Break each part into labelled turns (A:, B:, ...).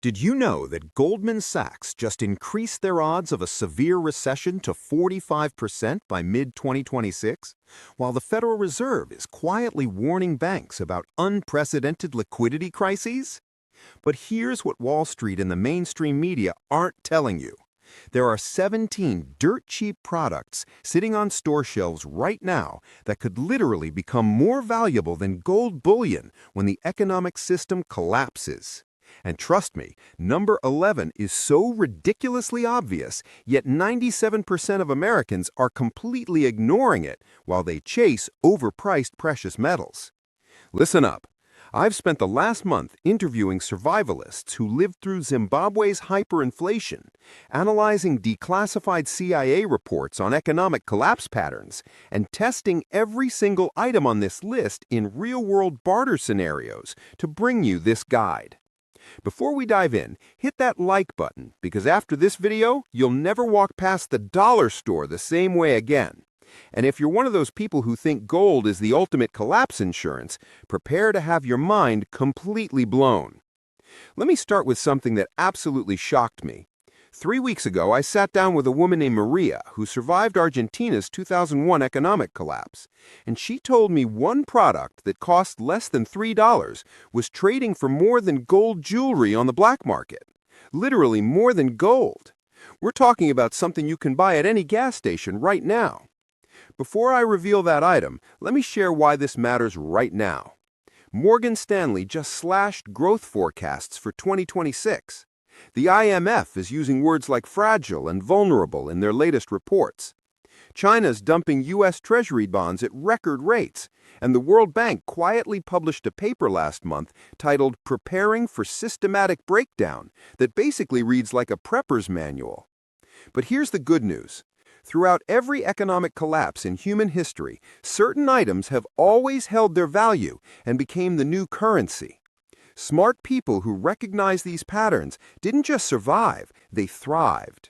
A: Did you know that Goldman Sachs just increased their odds of a severe recession to 45% by mid-2026, while the Federal Reserve is quietly warning banks about unprecedented liquidity crises? But here's what Wall Street and the mainstream media aren't telling you. There are 17 dirt-cheap products sitting on store shelves right now that could literally become more valuable than gold bullion when the economic system collapses. And trust me, number 11 is so ridiculously obvious, yet 97% of Americans are completely ignoring it while they chase overpriced precious metals. Listen up. I've spent the last month interviewing survivalists who lived through Zimbabwe's hyperinflation, analyzing declassified CIA reports on economic collapse patterns, and testing every single item on this list in real-world barter scenarios to bring you this guide. Before we dive in, hit that like button because after this video, you'll never walk past the dollar store the same way again. And if you're one of those people who think gold is the ultimate collapse insurance, prepare to have your mind completely blown. Let me start with something that absolutely shocked me. 3 weeks ago, I sat down with a woman named Maria who survived Argentina's 2001 economic collapse, and she told me one product that cost less than $3 was trading for more than gold jewelry on the black market. Literally more than gold. We're talking about something you can buy at any gas station right now. Before I reveal that item, let me share why this matters right now. Morgan Stanley just slashed growth forecasts for 2026. The IMF is using words like fragile and vulnerable in their latest reports. China's dumping U.S. Treasury bonds at record rates, and the World Bank quietly published a paper last month titled Preparing for Systematic Breakdown that basically reads like a prepper's manual. But here's the good news. Throughout every economic collapse in human history, certain items have always held their value and became the new currency. Smart people who recognize these patterns didn't just survive, they thrived.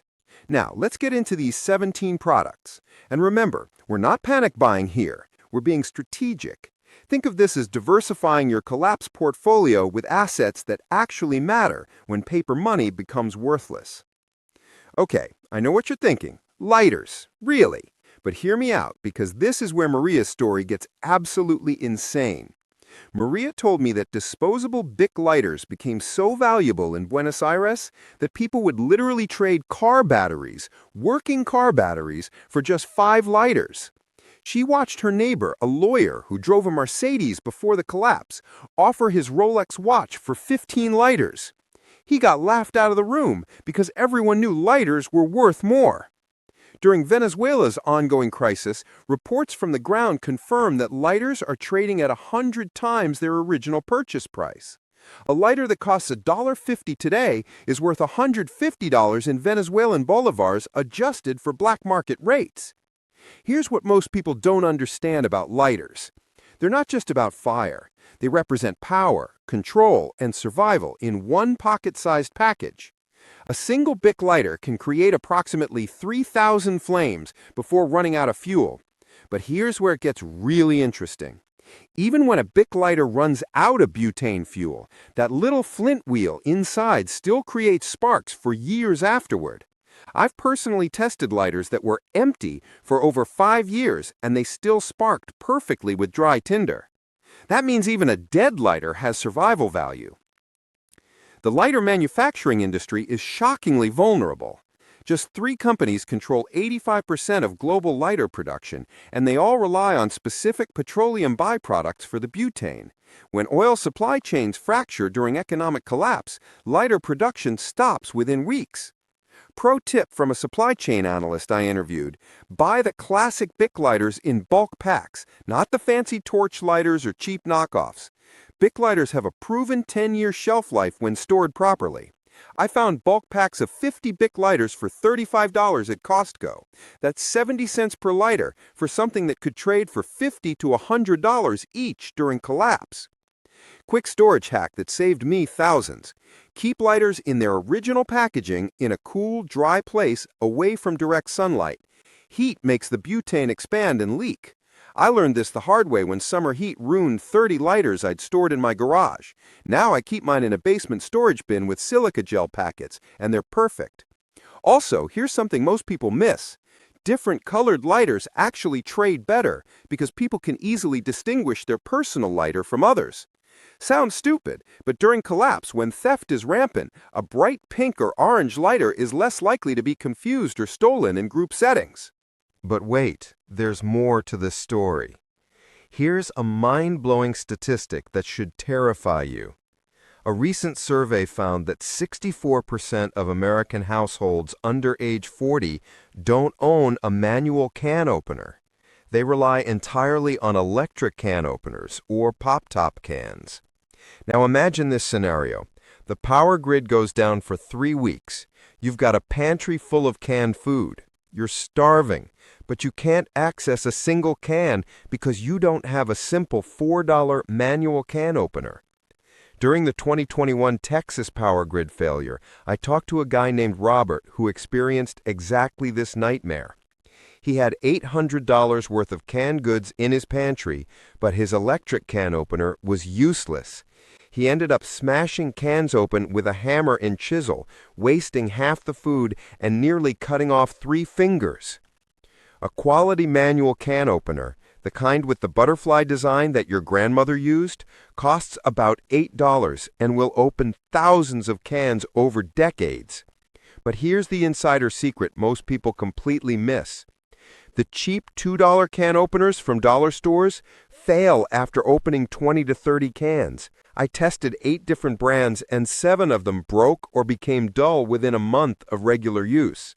A: Now, let's get into these 17 products. And remember, we're not panic buying here. We're being strategic. Think of this as diversifying your collapse portfolio with assets that actually matter when paper money becomes worthless. Okay, I know what you're thinking. Lighters, really? But hear me out, because this is where Maria's story gets absolutely insane. Maria told me that disposable Bic lighters became so valuable in Buenos Aires that people would literally trade car batteries, working car batteries, for just 5 lighters. She watched her neighbor, a lawyer who drove a Mercedes before the collapse, offer his Rolex watch for 15 lighters. He got laughed out of the room because everyone knew lighters were worth more. During Venezuela's ongoing crisis, reports from the ground confirm that lighters are trading at 100 times their original purchase price. A lighter that costs $1.50 today is worth $150 in Venezuelan bolivars adjusted for black market rates. Here's what most people don't understand about lighters. They're not just about fire. They represent power, control, and survival in one pocket-sized package. A single Bic lighter can create approximately 3,000 flames before running out of fuel. But here's where it gets really interesting. Even when a Bic lighter runs out of butane fuel, that little flint wheel inside still creates sparks for years afterward. I've personally tested lighters that were empty for over 5 years, and they still sparked perfectly with dry tinder. That means even a dead lighter has survival value. The lighter manufacturing industry is shockingly vulnerable. Just 3 companies control 85% of global lighter production, and they all rely on specific petroleum byproducts for the butane. When oil supply chains fracture during economic collapse, lighter production stops within weeks. Pro tip from a supply chain analyst I interviewed: buy the classic Bic lighters in bulk packs, not the fancy torch lighters or cheap knockoffs. Bic lighters have a proven 10-year shelf life when stored properly. I found bulk packs of 50 Bic lighters for $35 at Costco. That's 70 cents per lighter for something that could trade for $50 to $100 each during collapse. Quick storage hack that saved me thousands. Keep lighters in their original packaging in a cool, dry place away from direct sunlight. Heat makes the butane expand and leak.
B: I learned this the hard way when summer heat ruined 30 lighters I'd stored in my garage. Now I keep mine in a basement storage bin with silica gel packets, and they're perfect. Also, here's something most people miss. Different colored lighters actually trade better because people can easily distinguish their personal lighter from others. Sounds stupid, but during collapse, when theft is rampant, a bright pink or orange lighter is less likely to be confused or stolen in group settings.
A: But wait, there's more to this story. Here's a mind-blowing statistic that should terrify you. A recent survey found that 64% of American households under age 40 don't own a manual can opener. They rely entirely on electric can openers or pop-top cans. Now imagine this scenario. The power grid goes down for 3 weeks. You've got a pantry full of canned food. You're starving, but you can't access a single can because you don't have a simple $4 manual can opener. During the 2021 Texas power grid failure, I talked to a guy named Robert who experienced exactly this nightmare. He had $800 worth of canned goods in his pantry, but his electric can opener was useless. He ended up smashing cans open with a hammer and chisel, wasting half the food and nearly cutting off 3 fingers. A quality manual can opener, the kind with the butterfly design that your grandmother used, costs about $8 and will open thousands of cans over decades. But here's the insider secret most people completely miss. The cheap $2 can openers from dollar stores fail after opening 20 to 30 cans. I tested 8 different brands and 7 of them broke or became dull within a month of regular use.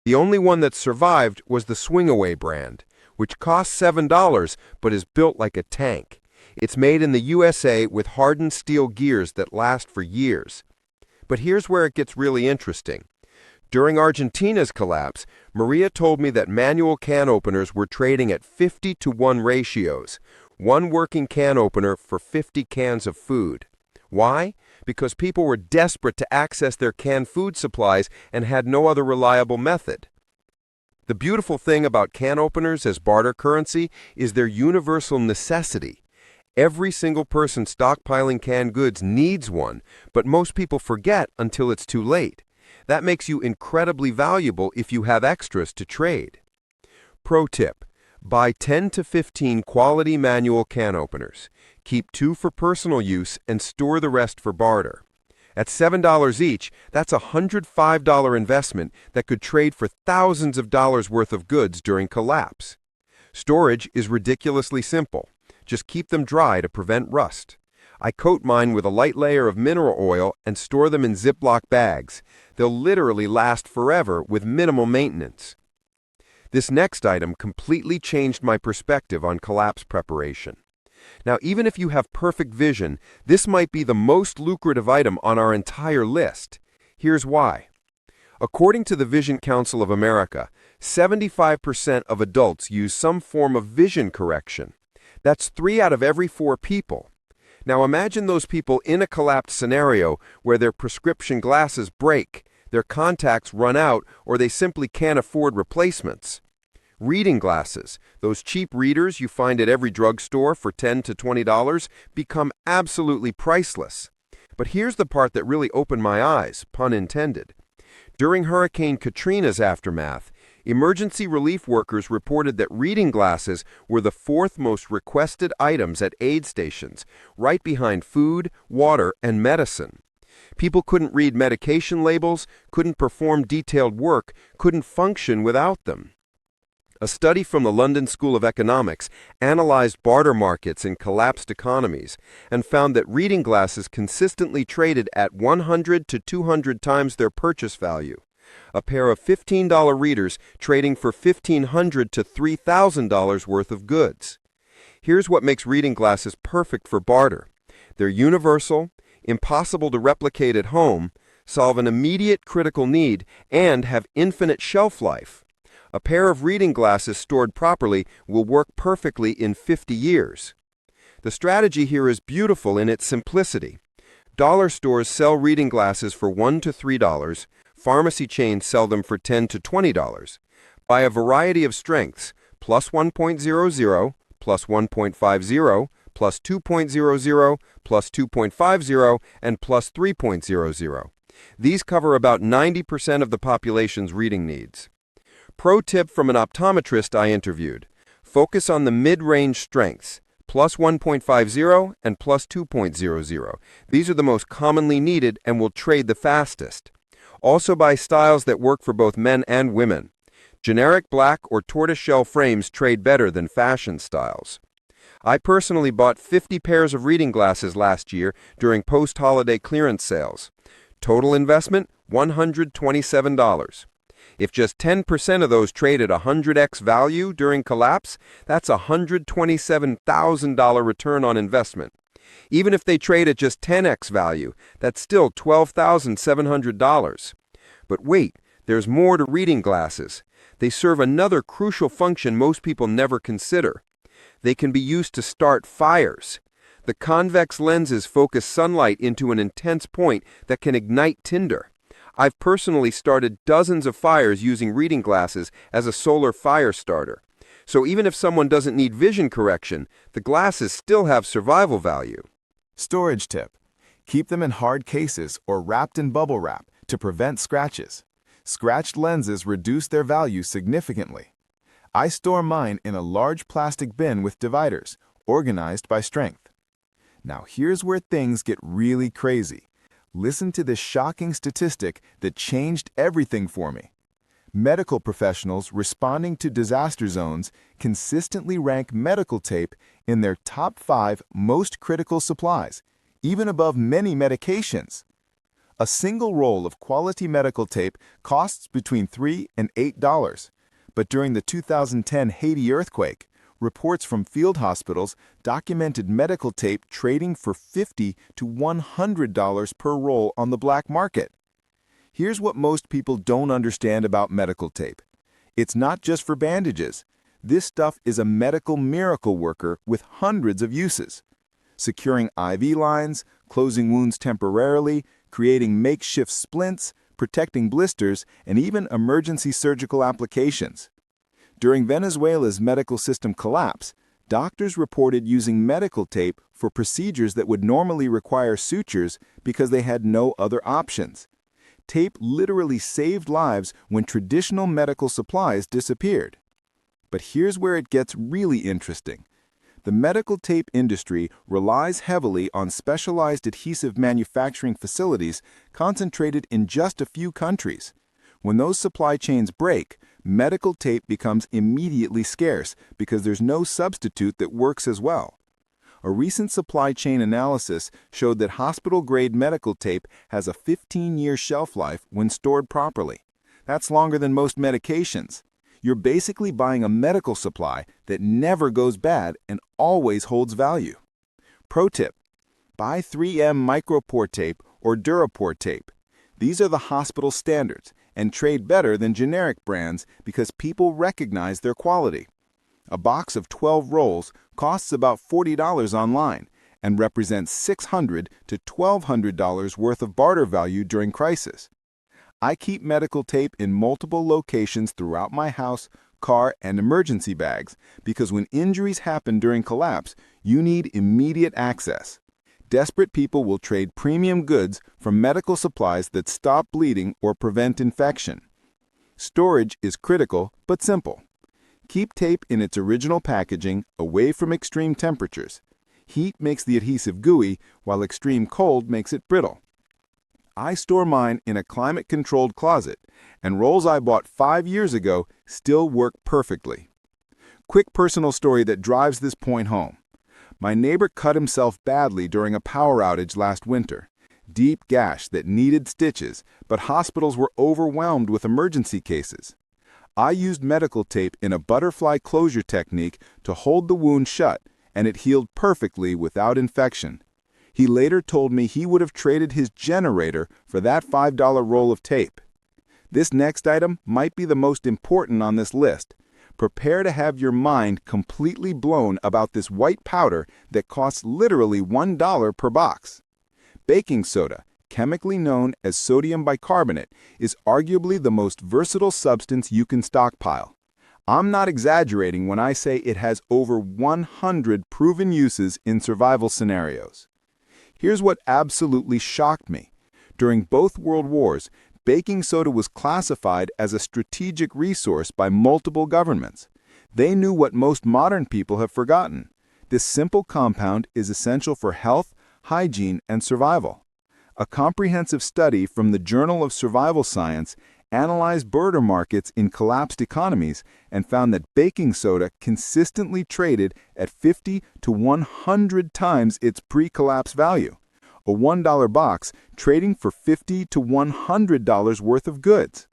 A: The only one that survived was the Swingaway brand, which costs $7 but is built like a tank. It's made in the USA with hardened steel gears that last for years. But here's where it gets really interesting. During Argentina's collapse, Maria told me that manual can openers were trading at 50-to-1 ratios, 1 working can opener for 50 cans of food. Why? Because people were desperate to access their canned food supplies and had no other reliable method. The beautiful thing about can openers as barter currency is their universal necessity. Every single person stockpiling canned goods needs one, but most people forget until it's too late. That makes you incredibly valuable if you have extras to trade. Pro tip: buy 10 to 15 quality manual can openers. Keep 2 for personal use and store the rest for barter. At $7 each, that's a $105 investment that could trade for thousands of dollars worth of goods during collapse. Storage is ridiculously simple. Just keep them dry to prevent rust. I coat mine with a light layer of mineral oil and store them in Ziploc bags. They'll literally last forever with minimal maintenance. This next item completely changed my perspective on collapse preparation. Now, even if you have perfect vision, this might be the most lucrative item on our entire list. Here's why. According to the Vision Council of America, 75% of adults use some form of vision correction. That's 3 out of every 4 people. Now imagine those people in a collapse scenario where their prescription glasses break, their contacts run out, or they simply can't afford replacements. Reading glasses, those cheap readers you find at every drugstore for $10 to $20, become absolutely priceless. But here's the part that really opened my eyes, pun intended. During Hurricane Katrina's aftermath, emergency relief workers reported that reading glasses were the 4th most requested items at aid stations, right behind food, water, and medicine. People couldn't read medication labels, couldn't perform detailed work, couldn't function without them. A study from the London School of Economics analyzed barter markets in collapsed economies and found that reading glasses consistently traded at 100 to 200 times their purchase value. A pair of $15 readers trading for $1,500 to $3,000 worth of goods. Here's what makes reading glasses perfect for barter. They're universal, impossible to replicate at home, solve an immediate critical need, and have infinite shelf life. A pair of reading glasses stored properly will work perfectly in 50 years. The strategy here is beautiful in its simplicity. Dollar stores sell reading glasses for $1 to $3. Pharmacy chains sell them for $10 to $20. Buy a variety of strengths, plus 1.00,
B: plus 1.50, plus 2.00, plus 2.50, and plus 3.00. These cover about 90% of the population's reading needs. Pro tip from an optometrist I interviewed: focus on the mid-range strengths, plus 1.50 and plus 2.00. These are the most commonly needed and will trade the fastest. Also buy styles that work for both men and women. Generic black or tortoiseshell frames trade better than fashion styles. I personally bought 50 pairs of reading glasses last year during post-holiday clearance sales. Total investment, $127. If just 10% of those trade at 100x value during collapse, that's a $127,000 return on investment. Even if they trade at just 10x value, that's still $12,700. But wait, there's more to reading glasses. They serve another crucial function most people never consider. They can be used to start fires. The convex lenses focus sunlight into an intense point that can ignite tinder. I've personally started dozens of fires using reading glasses as a solar fire starter. So even if someone doesn't need vision correction, the glasses still have survival value.
C: Storage tip: keep them in hard cases or wrapped in bubble wrap to prevent scratches. Scratched lenses reduce their value significantly. I store mine in a large plastic bin with dividers, organized by strength. Now here's where things get really crazy. Listen to this shocking statistic that changed everything for me. Medical professionals responding to disaster zones consistently rank medical tape in their top 5 most critical supplies, even above many medications. A single roll of quality medical tape costs between $3 and $8, but during the 2010 Haiti earthquake, reports from field hospitals documented medical tape trading for $50 to $100 per roll on the black market. Here's what most people don't understand about medical tape. It's not just for bandages. This stuff is a medical miracle worker with hundreds of uses. Securing IV lines, closing wounds temporarily, creating makeshift splints, protecting blisters, and even emergency surgical applications. During Venezuela's medical system collapse, doctors reported using medical tape for procedures that would normally require sutures because they had no other options. Tape literally saved lives when traditional medical supplies disappeared. But here's where it gets really interesting. The medical tape industry relies heavily on specialized adhesive manufacturing facilities concentrated in just a few countries. When those supply chains break, medical tape becomes immediately scarce because there's no substitute that works as well. A recent supply chain analysis showed that hospital-grade medical tape has a 15-year shelf life when stored properly. That's longer than most medications. You're basically buying a medical supply that never goes bad and always holds value. Pro tip: buy 3M micropore tape or Durapore tape. These are the hospital standards and trade better than generic brands because people recognize their quality. A box of 12 rolls costs about $40 online and represents $600 to $1,200 worth of barter value during crisis. I keep medical tape in multiple locations throughout my house, car, and emergency bags because when injuries happen during collapse, you need immediate access. Desperate people will trade premium goods for medical supplies that stop bleeding or prevent infection. Storage is critical but simple. Keep tape in its original packaging, away from extreme temperatures. Heat makes the adhesive gooey, while extreme cold makes it brittle. I store mine in a climate-controlled closet, and rolls I bought 5 years ago still work perfectly. Quick personal story that drives this point home. My neighbor cut himself badly during a power outage last winter. Deep gash that needed stitches, but hospitals were overwhelmed with emergency cases. I used medical tape in a butterfly closure technique to hold the wound shut, and it healed perfectly without infection. He later told me he would have traded his generator for that $5 roll of tape. This next item might be the most important on this list. Prepare to have your mind completely blown about this white powder that costs literally $1 per box. Baking soda, chemically known as sodium bicarbonate, is arguably the most versatile substance you can stockpile. I'm not exaggerating when I say it has over 100 proven uses in survival scenarios. Here's what absolutely shocked me. During both World Wars, baking soda was classified as a strategic resource by multiple governments. They knew what most modern people have forgotten. This simple compound is essential for health, hygiene, and survival. A comprehensive study from the Journal of Survival Science analyzed barter markets in collapsed economies and found that baking soda consistently traded at 50 to 100 times its pre-collapse value. A $1 box trading for $50 to $100 worth of goods.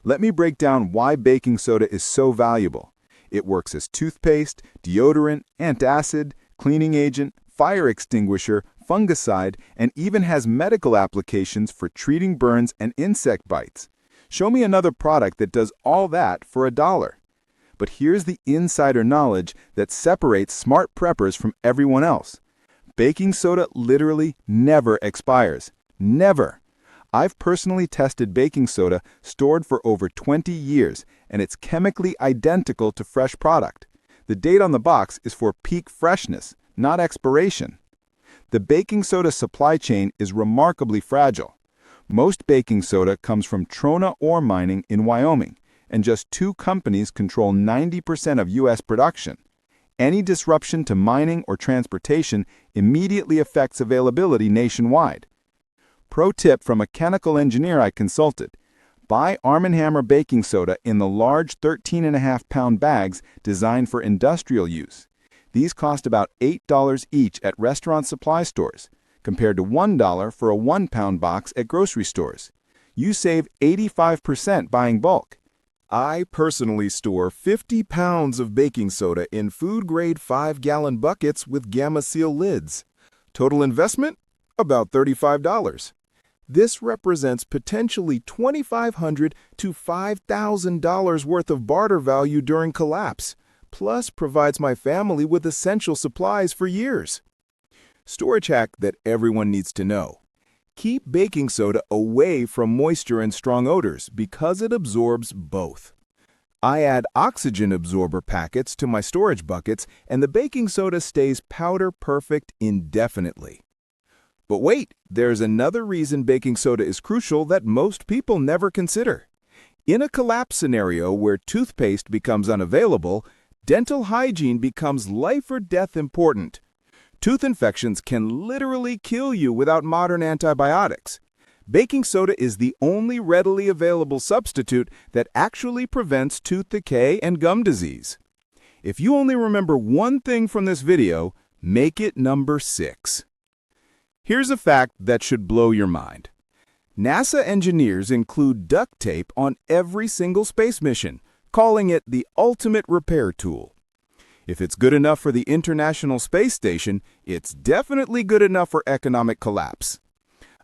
C: Let me break down why baking soda is so valuable. It works as toothpaste, deodorant, antacid, cleaning agent, fire extinguisher, fungicide, and even has medical applications for treating burns and insect bites. Show me another product that does all that for $1. But here's the insider knowledge that separates smart preppers from everyone else. Baking soda literally never expires. Never. I've personally tested baking soda stored for over 20 years, and it's chemically identical to fresh product. The date on the box is for peak freshness, not expiration. The baking soda supply chain is remarkably fragile. Most baking soda comes from Trona ore mining in Wyoming, and just 2 companies control 90% of U.S. production. Any disruption to mining or transportation immediately affects availability nationwide. Pro tip from a chemical engineer I consulted: buy Arm & Hammer baking soda in the large 13.5-pound bags designed for industrial use. These cost about $8 each at restaurant supply stores, compared to $1 for a 1-pound box at grocery stores. You save 85% buying bulk. I personally store 50 pounds of baking soda in food-grade 5-gallon buckets with Gamma Seal lids. Total investment? About $35. This represents potentially $2,500 to $5,000 worth of barter value during collapse, plus provides my family with essential supplies for years. Storage hack that everyone needs to know. Keep baking soda away from moisture and strong odors because it absorbs both. I add oxygen absorber packets to my storage buckets, and the baking soda stays powder perfect indefinitely. But wait, there's another reason baking soda is crucial that most people never consider. In a collapse scenario where toothpaste becomes unavailable, dental hygiene becomes life or death important. Tooth infections can literally kill you without modern antibiotics. Baking soda is the only readily available substitute that actually prevents tooth decay and gum disease. If you only remember one thing from this video, make it number 6. Here's a fact that should blow your mind. NASA engineers include duct tape on every single space mission, calling it the ultimate repair tool. If it's good enough for the International Space Station, it's definitely good enough for economic collapse.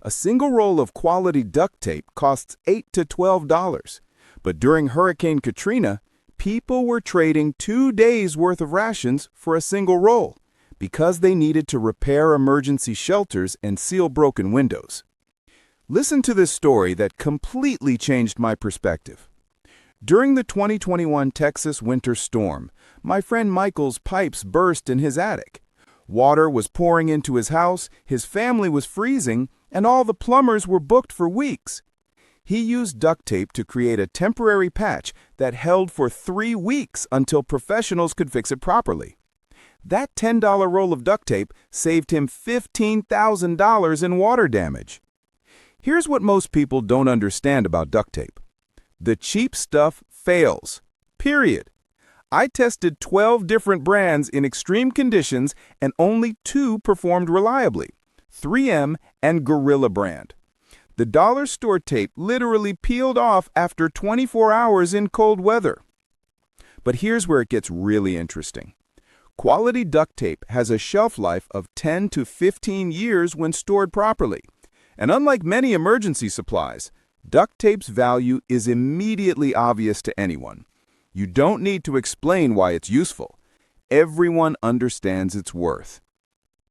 C: A single roll of quality duct tape costs $8 to $12, but during Hurricane Katrina, people were trading 2 days' worth of rations for a single roll because they needed to repair emergency shelters and seal broken windows. Listen to this story that completely changed my perspective. During the 2021 Texas winter storm, my friend Michael's pipes burst in his attic. Water was pouring into his house, his family was freezing, and all the plumbers were booked for weeks. He used duct tape to create a temporary patch that held for 3 weeks until professionals could fix it properly. That $10 roll of duct tape saved him $15,000 in water damage. Here's what most people don't understand about duct tape. The cheap stuff fails. Period. I tested 12 different brands in extreme conditions and only 2 performed reliably: 3M and Gorilla brand. The dollar store tape literally peeled off after 24 hours in cold weather. But here's where it gets really interesting. Quality duct tape has a shelf life of 10 to 15 years when stored properly. And unlike many emergency supplies, duct tape's value is immediately obvious to anyone. You don't need to explain why it's useful. Everyone understands its worth.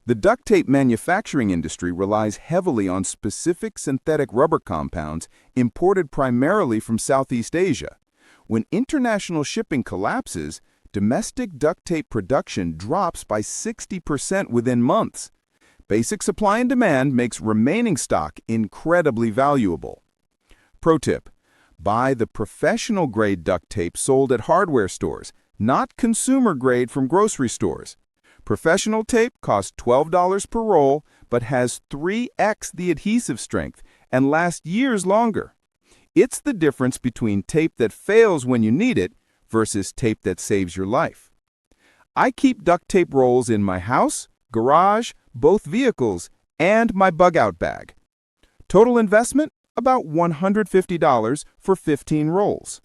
C: The duct tape manufacturing industry relies heavily on specific synthetic rubber compounds imported primarily from Southeast Asia. When international shipping collapses, domestic duct tape production drops by 60% within months. Basic supply and demand makes remaining stock incredibly valuable. Pro tip: buy the professional-grade duct tape sold at hardware stores, not consumer-grade from grocery stores. Professional tape costs $12 per roll but has 3x the adhesive strength and lasts years longer. It's the difference between tape that fails when you need it versus tape that saves your life. I keep duct tape rolls in my house, garage, both vehicles, and my bug-out bag. Total investment? About $150 for 15 rolls.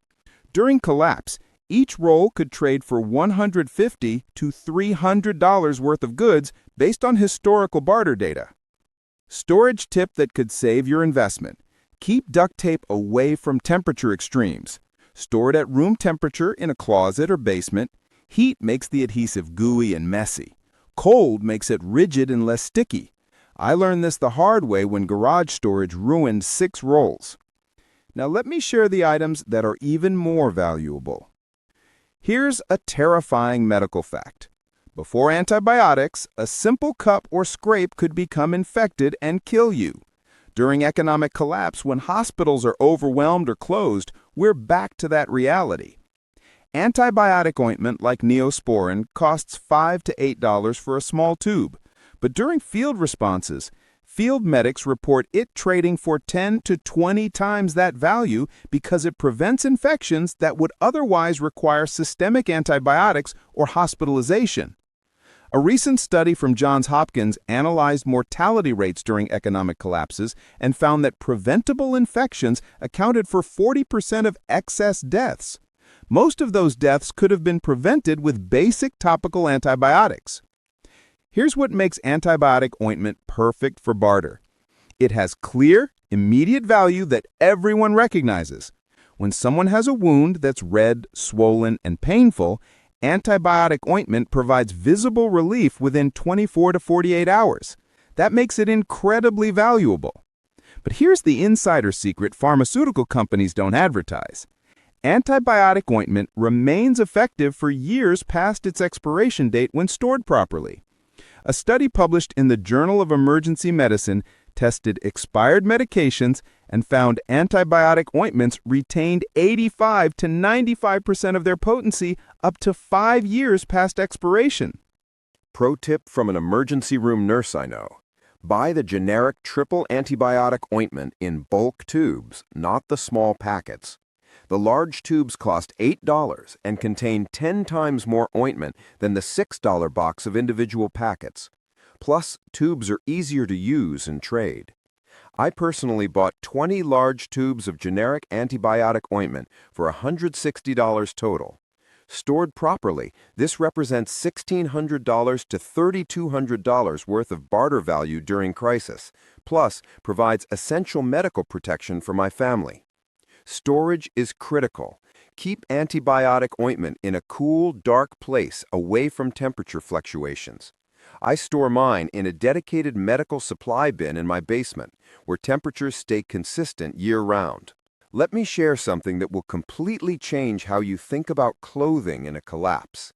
C: During collapse, each roll could trade for $150 to $300 worth of goods based on historical barter data. Storage tip that could save your investment: keep duct tape away from temperature extremes. Store it at room temperature in a closet or basement. Heat makes the adhesive gooey and messy. Cold makes it rigid and less sticky. I learned this the hard way when garage storage ruined 6 rolls. Now let me share the items that are even more valuable. Here's a terrifying medical fact. Before antibiotics, a simple cup or scrape could become infected and kill you. During economic collapse, when hospitals are overwhelmed or closed, we're back to that reality. Antibiotic ointment like Neosporin costs $5 to $8 for a small tube, but during field responses, field medics report it trading for 10 to 20 times that value because it prevents infections that would otherwise require systemic antibiotics or hospitalization. A recent study from Johns Hopkins analyzed mortality rates during economic collapses and found that preventable infections accounted for 40% of excess deaths. Most of those deaths could have been prevented with basic topical antibiotics. Here's what makes antibiotic ointment perfect for barter. It has clear, immediate value that everyone recognizes. When someone has a wound that's red, swollen, and painful, antibiotic ointment provides visible relief within 24 to 48 hours. That makes it incredibly valuable. But here's the insider secret pharmaceutical companies don't advertise. Antibiotic ointment remains effective for years past its expiration date when stored properly. A study published in the Journal of Emergency Medicine tested expired medications and found antibiotic ointments retained 85 to 95% of their potency up to 5 years past expiration.
B: Pro tip from an emergency room nurse I know: buy the generic triple antibiotic ointment in bulk tubes, not the small packets. The large tubes cost $8 and contain 10 times more ointment than the $6 box of individual packets. Plus, tubes are easier to use and trade. I personally bought 20 large tubes of generic antibiotic ointment for $160 total. Stored properly, this represents $1,600 to $3,200 worth of barter value during crisis, plus provides essential medical protection for my family. Storage is critical. Keep antibiotic ointment in a cool, dark place away from temperature fluctuations. I store mine in a dedicated medical supply bin in my basement, where temperatures stay consistent year-round. Let me share something that will completely change how you think about clothing in a collapse.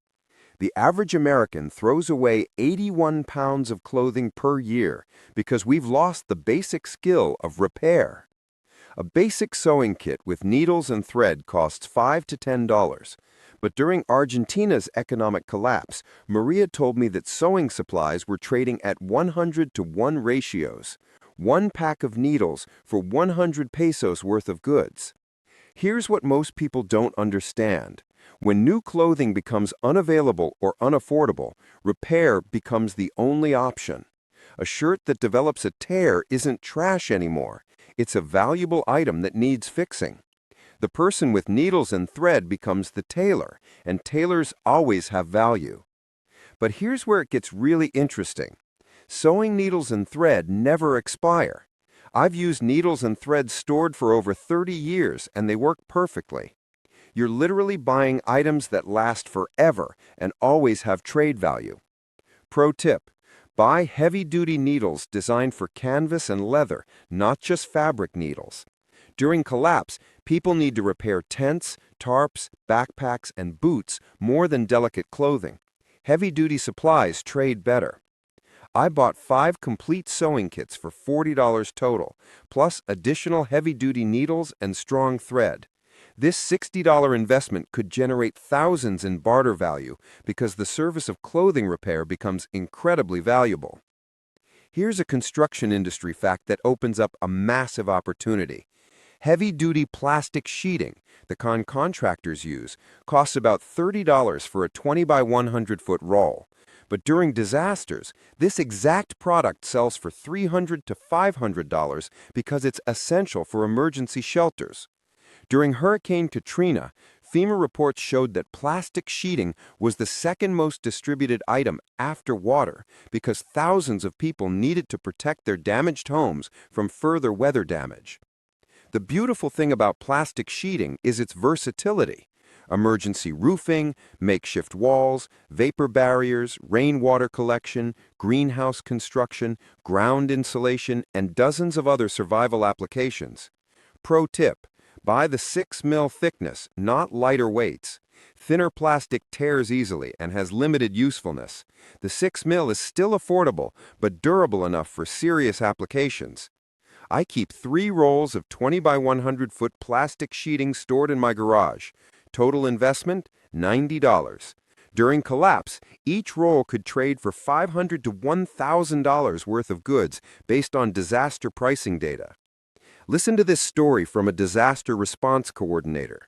B: The average American throws away 81 pounds of clothing per year because we've lost the basic skill of repair. A basic sewing kit with needles and thread costs $5 to $10. But during Argentina's economic collapse, Maria told me that sewing supplies were trading at 100 to 1 ratios. 1 pack of needles for 100 pesos worth of goods. Here's what most people don't understand. When new clothing becomes unavailable or unaffordable, repair becomes the only option. A shirt that develops a tear isn't trash anymore. It's a valuable item that needs fixing. The person with needles and thread becomes the tailor, and tailors always have value. But here's where it gets really interesting. Sewing needles and thread never expire. I've used needles and thread stored for over 30 years, and they work perfectly. You're literally buying items that last forever and always have trade value. Pro tip: buy heavy-duty needles designed for canvas and leather, not just fabric needles. During collapse, people need to repair tents, tarps, backpacks, and boots more than delicate clothing. Heavy-duty supplies trade better. I bought 5 complete sewing kits for $40 total, plus additional heavy-duty needles and strong thread. This $60 investment could generate thousands in barter value because the service of clothing repair becomes incredibly valuable. Here's a construction industry fact that opens up a massive opportunity. Heavy-duty plastic sheeting, the kind contractors use, costs about $30 for a 20 by 100-foot roll. But during disasters, this exact product sells for $300 to $500 because it's essential for emergency shelters. During Hurricane Katrina, FEMA reports showed that plastic sheeting was the second most distributed item after water because thousands of people needed to protect their damaged homes from further weather damage. The beautiful thing about plastic sheeting is its versatility. Emergency roofing, makeshift walls, vapor barriers, rainwater collection, greenhouse construction, ground insulation, and dozens of other survival applications. Pro tip: buy the 6 mm thickness, not lighter weights. Thinner plastic tears easily and has limited usefulness. The 6 mm is still affordable, but durable enough for serious applications. I keep 3 rolls of 20 by 100-foot plastic sheeting stored in my garage. Total investment, $90. During collapse, each roll could trade for $500 to $1,000 worth of goods based on disaster pricing data. Listen to this story from a disaster response coordinator.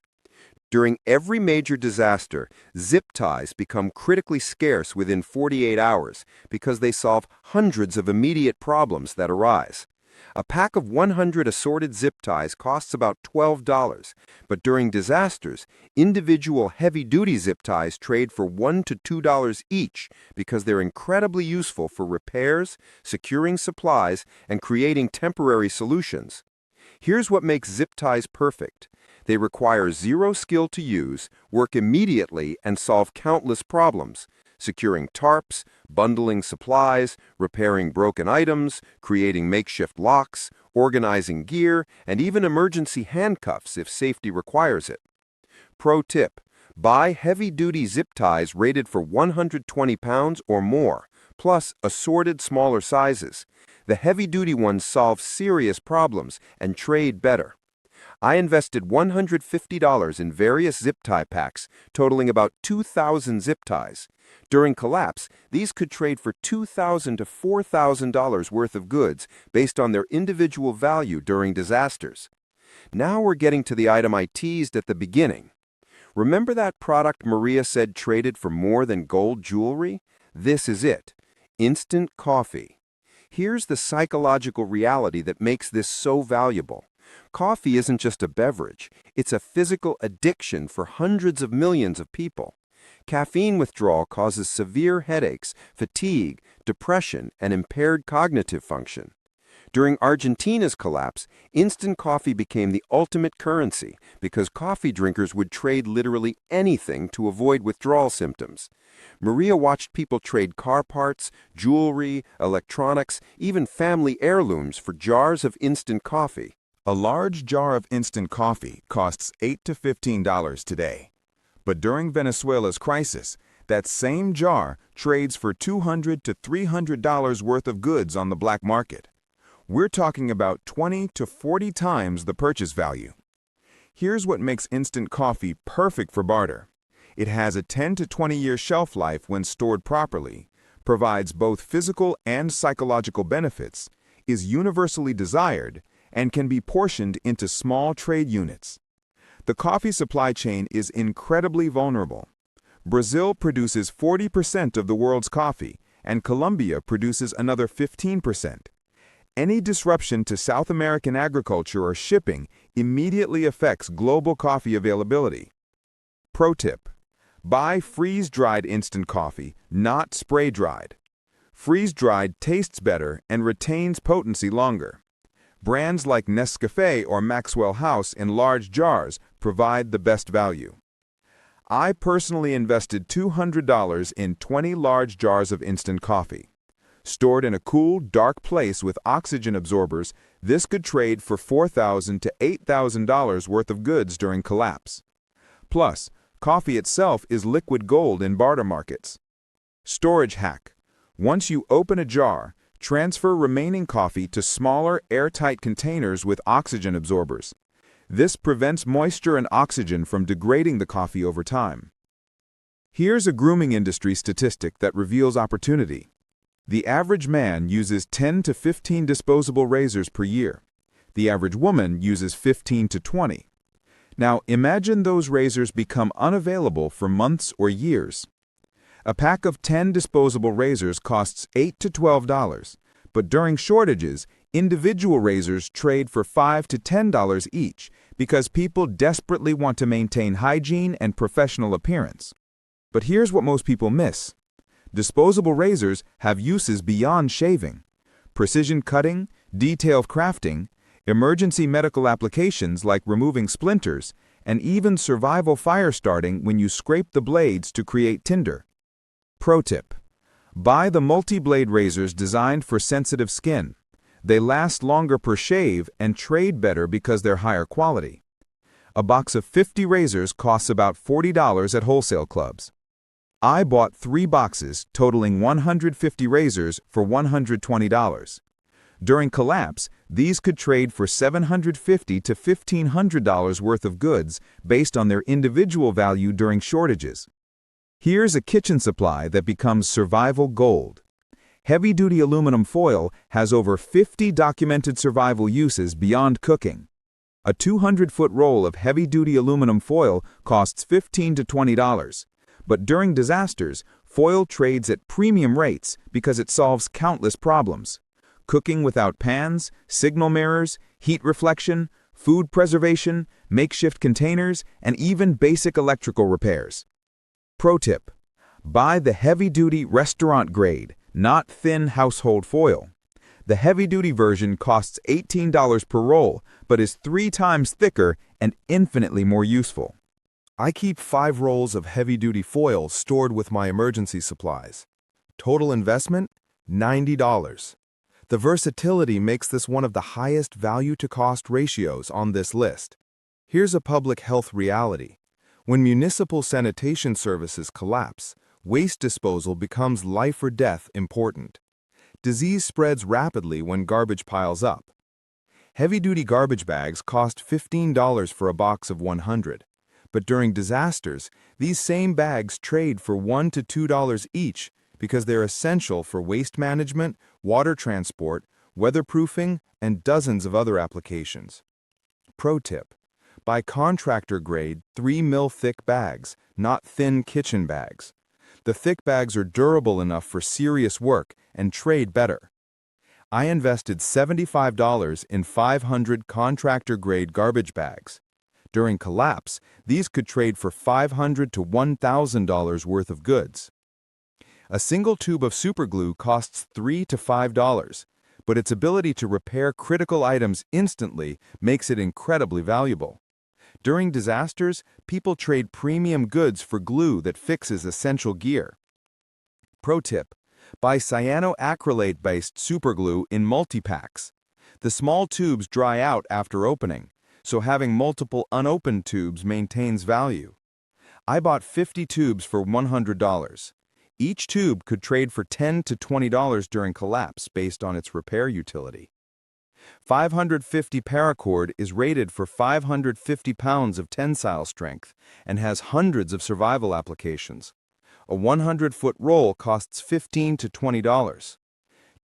B: During every major disaster, zip ties become critically scarce within 48 hours because they solve hundreds of immediate problems that arise. A pack of 100 assorted zip ties costs about $12, but during disasters, individual heavy-duty zip ties trade for $1 to $2 each because they're incredibly useful for repairs, securing supplies, and creating temporary solutions. Here's what makes zip ties perfect. They require zero skill to use, work immediately, and solve countless problems. Securing tarps, bundling supplies, repairing broken items, creating makeshift locks, organizing gear, and even emergency handcuffs if safety requires it. Pro tip: buy heavy-duty zip ties rated for 120 pounds or more, plus assorted smaller sizes. The heavy-duty ones solve serious problems and trade better. I invested $150 in various zip tie packs, totaling about 2,000 zip ties. During collapse, these could trade for $2,000 to $4,000 worth of goods based on their individual value during disasters. Now we're getting to the item I teased at the beginning. Remember that product Maria said traded for more than gold jewelry? This is it: instant coffee. Here's the psychological reality that makes this so valuable. Coffee isn't just a beverage, it's a physical addiction for hundreds of millions of people. Caffeine withdrawal causes severe headaches, fatigue, depression, and impaired cognitive function. During Argentina's collapse, instant coffee became the ultimate currency because coffee drinkers would trade literally anything to avoid withdrawal symptoms. Maria watched people trade car parts, jewelry, electronics, even family heirlooms for jars of instant coffee.
C: A large jar of instant coffee costs $8 to $15 today. But during Venezuela's crisis, that same jar trades for $200 to $300 worth of goods on the black market. We're talking about 20 to 40 times the purchase value. Here's what makes instant coffee perfect for barter. It has a 10 to 20-year shelf life when stored properly, provides both physical and psychological benefits, is universally desired, and can be portioned into small trade units. The coffee supply chain is incredibly vulnerable. Brazil produces 40% of the world's coffee, and Colombia produces another 15%. Any disruption to South American agriculture or shipping immediately affects global coffee availability. Pro tip: buy freeze-dried instant coffee, not spray-dried. Freeze-dried tastes better and retains potency longer. Brands like Nescafé or Maxwell House in large jars provide the best value. I personally invested $200 in 20 large jars of instant coffee. Stored in a cool, dark place with oxygen absorbers, this could trade for $4,000 to $8,000 worth of goods during collapse. Plus, coffee itself is liquid gold in barter markets. Storage hack. Once you open a jar, transfer remaining coffee to smaller, airtight containers with oxygen absorbers. This prevents moisture and oxygen from degrading the coffee over time. Here's a grooming industry statistic that reveals opportunity. The average man uses 10 to 15 disposable razors per year. The average woman uses 15 to 20. Now imagine those razors become unavailable for months or years. A pack of 10 disposable razors costs $8 to $12, but during shortages, individual razors trade for $5 to $10 each because people desperately want to maintain hygiene and professional appearance. But here's what most people miss. Disposable razors have uses beyond shaving. Precision cutting, detailed crafting, emergency medical applications like removing splinters, and even survival fire starting when you scrape the blades to create tinder. Pro tip: buy the multi-blade razors designed for sensitive skin. They last longer per shave and trade better because they're higher quality. A box of 50 razors costs about $40 at wholesale clubs. I bought 3 boxes totaling 150 razors for $120. During collapse, these could trade for $750 to $1,500 worth of goods based on their individual value during shortages. Here's a kitchen supply that becomes survival gold. Heavy-duty aluminum foil has over 50 documented survival uses beyond cooking. A 200-foot roll of heavy-duty aluminum foil costs $15 to $20, but during disasters, foil trades at premium rates because it solves countless problems: cooking without pans, signal mirrors, heat reflection, food preservation, makeshift containers, and even basic electrical repairs. Pro tip: buy the heavy-duty restaurant grade, not thin household foil. The heavy-duty version costs $18 per roll, but is 3 times thicker and infinitely more useful.
B: I keep 5 rolls of heavy-duty foil stored with my emergency supplies. Total investment, $90. The versatility makes this one of the highest value-to-cost ratios on this list. Here's a public health reality. When municipal sanitation services collapse, waste disposal becomes life or death important. Disease spreads rapidly when garbage piles up. Heavy-duty garbage bags cost $15 for a box of 100. But during disasters, these same bags trade for $1 to $2 each because they're essential for waste management, water transport, weatherproofing, and dozens of other applications. Pro tip: buy contractor-grade 3 mil thick bags, not thin kitchen bags. The thick bags are durable enough for serious work and trade better. I invested $75 in 500 contractor-grade garbage bags. During collapse, these could trade for $500 to $1,000 worth of goods. A single tube of superglue costs $3 to $5, but its ability to repair critical items instantly makes it incredibly valuable. During disasters, people trade premium goods for glue that fixes essential gear. Pro tip: buy cyanoacrylate-based superglue in multi-packs. The small tubes dry out after opening, so having multiple unopened tubes maintains value. I bought 50 tubes for $100. Each tube could trade for $10 to $20 during collapse based on its repair utility. 550 paracord is rated for 550 pounds of tensile strength and has hundreds of survival applications. A 100-foot roll costs $15 to $20.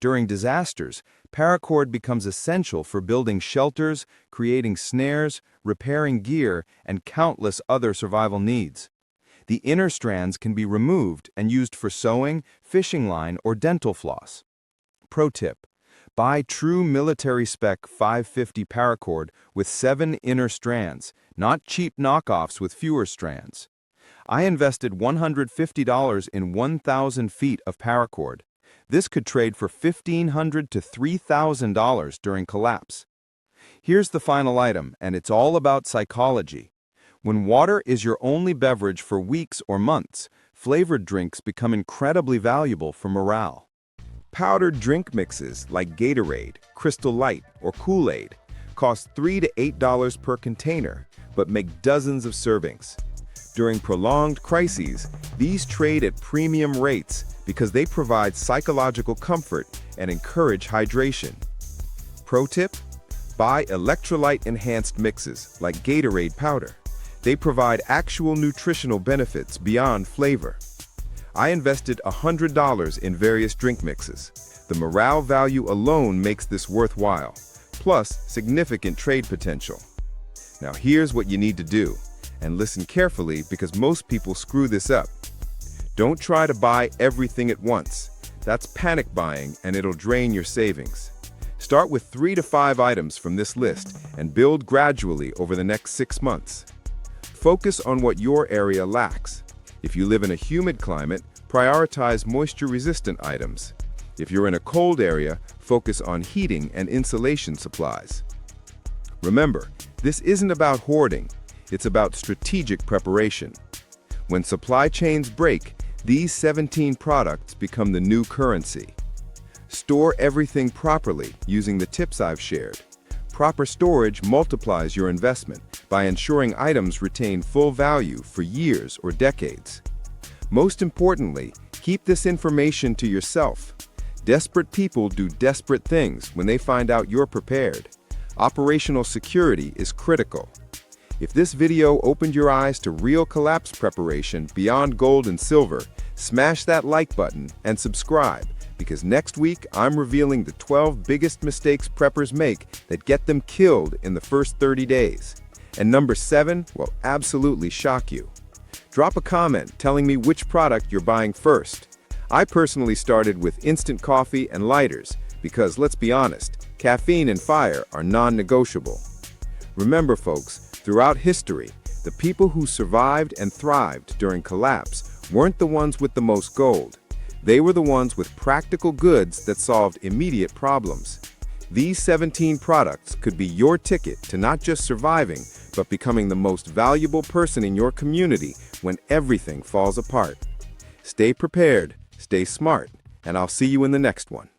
B: During disasters, paracord becomes essential for building shelters, creating snares, repairing gear, and countless other survival needs. The inner strands can be removed and used for sewing, fishing line, or dental floss. Pro tip: buy true military spec 550 paracord with 7 inner strands, not cheap knockoffs with fewer strands. I invested $150 in 1,000 feet of paracord. This could trade for $1,500 to $3,000 during collapse. Here's the final item, and it's all about psychology. When water is your only beverage for weeks or months, flavored drinks become incredibly valuable for morale. Powdered drink mixes like Gatorade, Crystal Light, or Kool-Aid cost $3 to $8 per container, but make dozens of servings. During prolonged crises, these trade at premium rates because they provide psychological comfort and encourage hydration. Pro tip: buy electrolyte-enhanced mixes like Gatorade powder. They provide actual nutritional benefits beyond flavor. I invested $100 in various drink mixes. The morale value alone makes this worthwhile, plus significant trade potential. Now here's what you need to do, and listen carefully because most people screw this up. Don't try to buy everything at once. That's panic buying and it'll drain your savings. Start with 3 to 5 items from this list and build gradually over the next 6 months. Focus on what your area lacks. If you live in a humid climate, prioritize moisture-resistant items. If you're in a cold area, focus on heating and insulation supplies. Remember, this isn't about hoarding, it's about strategic preparation. When supply chains break, these 17 products become the new currency. Store everything properly using the tips I've shared. Proper storage multiplies your investment by ensuring items retain full value for years or decades. Most importantly, keep this information to yourself. Desperate people do desperate things when they find out you're prepared. Operational security is critical. If this video opened your eyes to real collapse preparation beyond gold and silver, smash that like button and subscribe, because next week I'm revealing the 12 biggest mistakes preppers make that get them killed in the first 30 days. And number 7 will absolutely shock you. Drop a comment telling me which product you're buying first. I personally started with instant coffee and lighters because, let's be honest, caffeine and fire are non-negotiable. Remember, folks, throughout history, the people who survived and thrived during collapse weren't the ones with the most gold. They were the ones with practical goods that solved immediate problems. These 17 products could be your ticket to not just surviving, but becoming the most valuable person in your community when everything falls apart. Stay prepared, stay smart, and I'll see you in the next one.